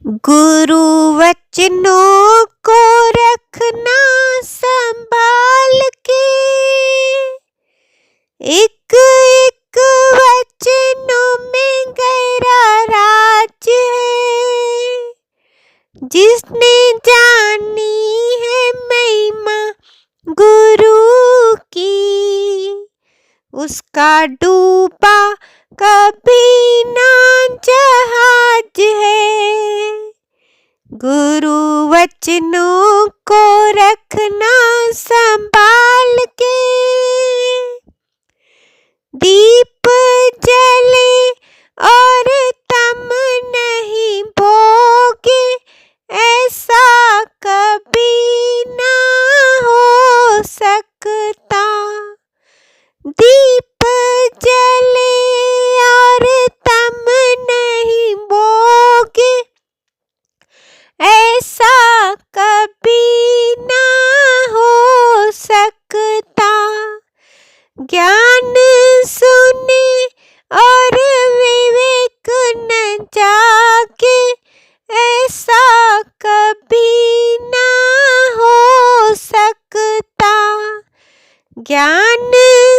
गुरु वचनों को रखना संभाल के, एक एक वचनों में गहरा राज है। जिसने जानी है महिमा गुरु की, उसका डूबा कभी ना जहाज है। गुरु वचनों को रखना संभाल के, दीप जले और तम नहीं भोगे, ऐसा कभी ना हो सकता। दीप जले और तम नहीं भोगे, ऐसा कभी ना हो सकता। ज्ञान सुने और विवेक न जागे, ऐसा कभी ना हो सकता। ज्ञान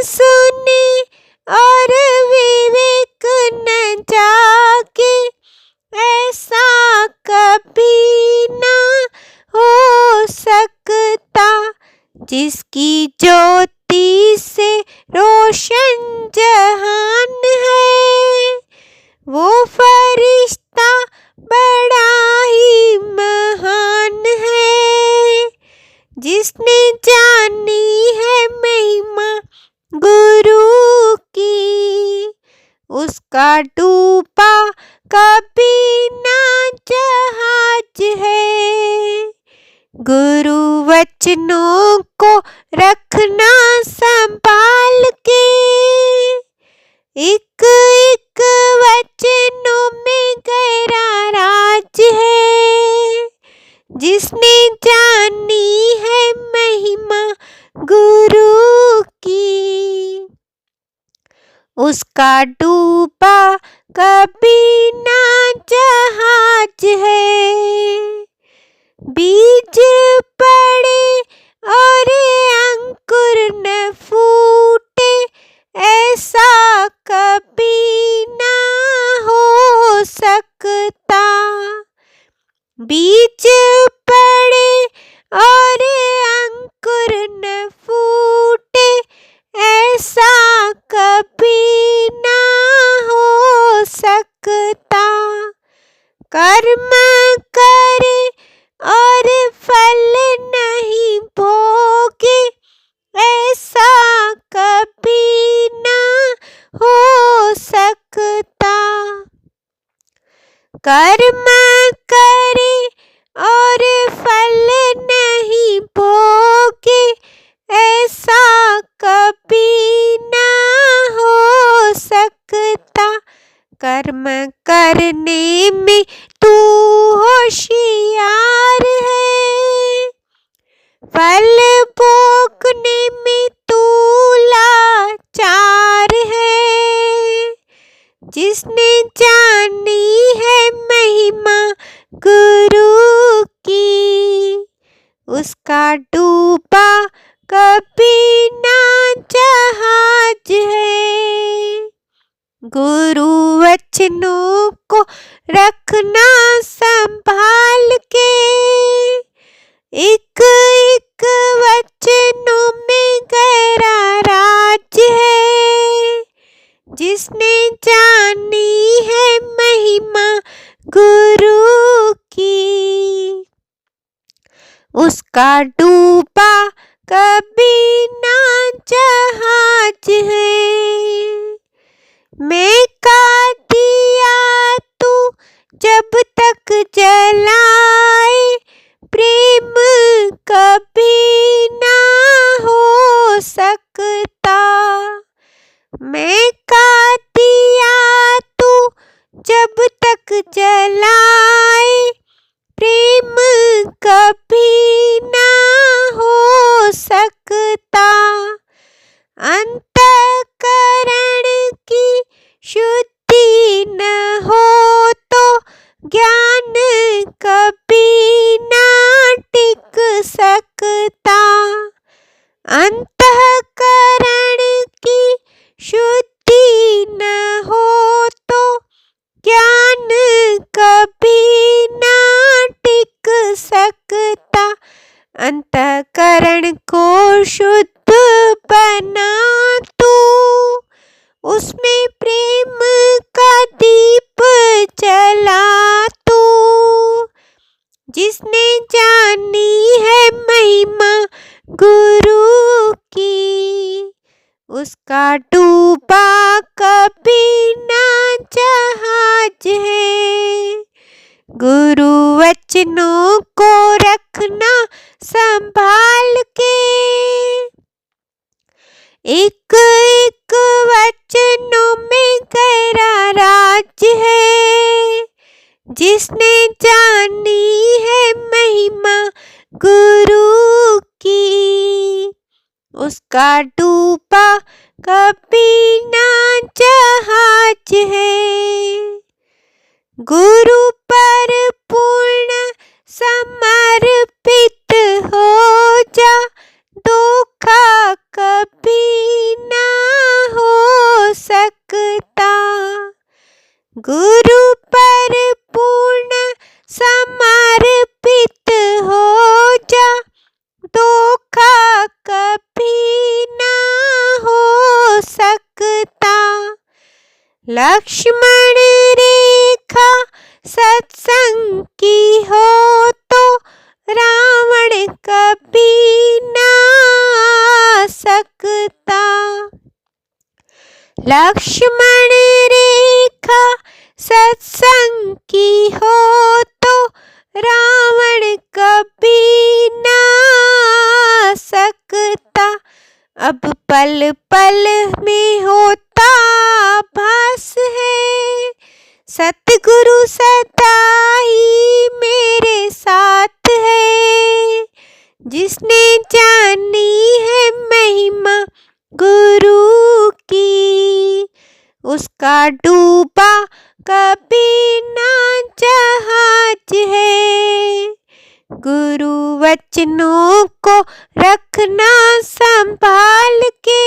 सुने और विवेक न जागे, ऐसा कभी ना हो सकता। जिसकी ज्योति से रोशन जहान है, वो फरिश्ता बड़ा ही महान है। जिसने जानी है महिमा गुरु की, उसका डूबा कभी ना जहाज है। गुरु वचनों को रखना संभाल के, एक एक वचनों में गहरा राज है। जिसने जानी है महिमा गुरु की, उसका डूबा कभी ना जहाज है। बीज पड़े और अंकुर न फूटे, ऐसा कभी ना हो सकता। बीज पड़े और अंकुर न फूटे, ऐसा कभी ना हो सकता। कर्म करे और फल नहीं भोगे, ऐसा कभी ना हो सकता। कर्म करे और फल नहीं भोगे, ऐसा कभी ना हो सकता। कर्म करने में तू होशियार है, फल भोगने में तू लाचार है। जिसने जानी है महिमा गुरु की, उसका डूबा कभी ना जहाज है। गुरु वचनों को रखना संभाल के, एक एक वचनों में गहरा राज है। जिसने जानी है महिमा गुरु की, उसका डूबा कभी ना जहाज है। मैं का दिया तू जब तक जलाए, प्रेम कभी ना हो सकता। मैं का दिया तू जब तक जलाए, प्रेम कभी ना हो सकता। अंतःकरण की शुद्धि न हो तो ज्ञान कभी ना टिक सकता। अंतःकरण की शुद्धि न हो तो ज्ञान कभी ना टिक सकता। अंतःकरण को शुद्ध बना तू, उसमें प्रेम का दीप जला तू। जिसने जानी है महिमा गुरु की, उसका डूबा कभी ना जहाज है। गुरु वचनों को रखना संभाल के, एक एक वचनों में गहरा राज है। जिसने जानी है महिमा गुरु की, उसका डूबा कभी ना जहाज है। गुरु पर पूर्ण समर्पित हो जा, धोखा कभी ना हो सकता। गुरु पर पूर्ण समर्पित हो जा, धोखा कभी ना हो सकता। लक्ष्मण रेखा सत्संग की हो तो रावण कभी ना आ सकता। लक्ष्मण रेखा सत्संग की हो तो रावण कभी ना आ सकता। अब पल पल में होता भास है, सतगुरु सदा ही मेरे साथ है। जिसने जानी है महिमा गुरु की, उसका डूबा कभी ना जहाज है। गुरु वचनों को रखना संभाल के,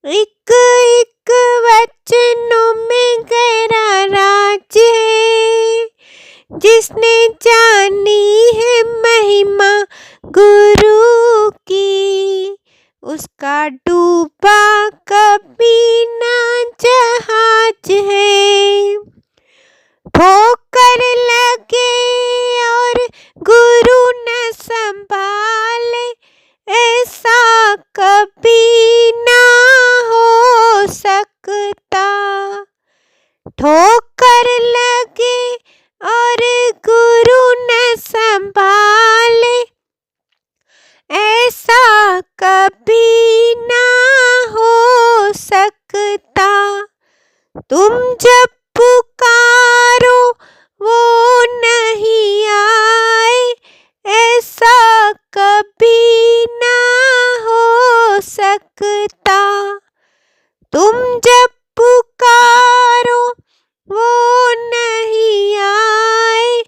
एक एक वचनों में गहरा राज है। जिसने जानी है महिमा गुरु की, उसका डूबा कभी ना जहाज है। ठोकर लगे और गुरु न संभाले, ऐसा कभी ना हो सकता। ठोकर लगे और गुरु न संभाले, ऐसा कभी ना हो सकता। तुम जब पुकारो वो नहीं आए, ऐसा कभी ना हो सकता। तुम जब पुकारो वो नहीं आए,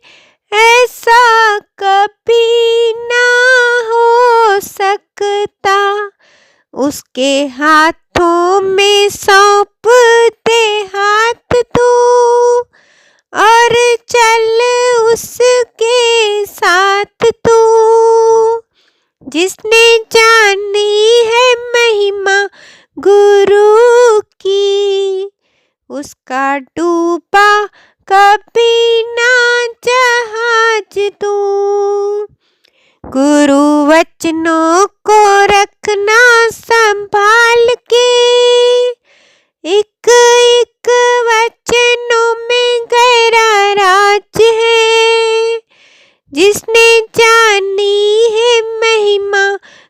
ऐसा कभी ना हो सकता। उसके हाथों में सौंप दे हाथ तू, और चल उसके साथ तू। जिसने जानी है महिमा गुरु की, उसका डूबा कभी ना जहाज तू। गुरु वचनों को रखना संभाल के, एक एक वचनों में गहरा राज है। जिसने जानी है महिमा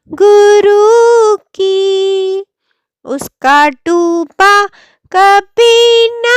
गुरु की, उसका डूबा कभी ना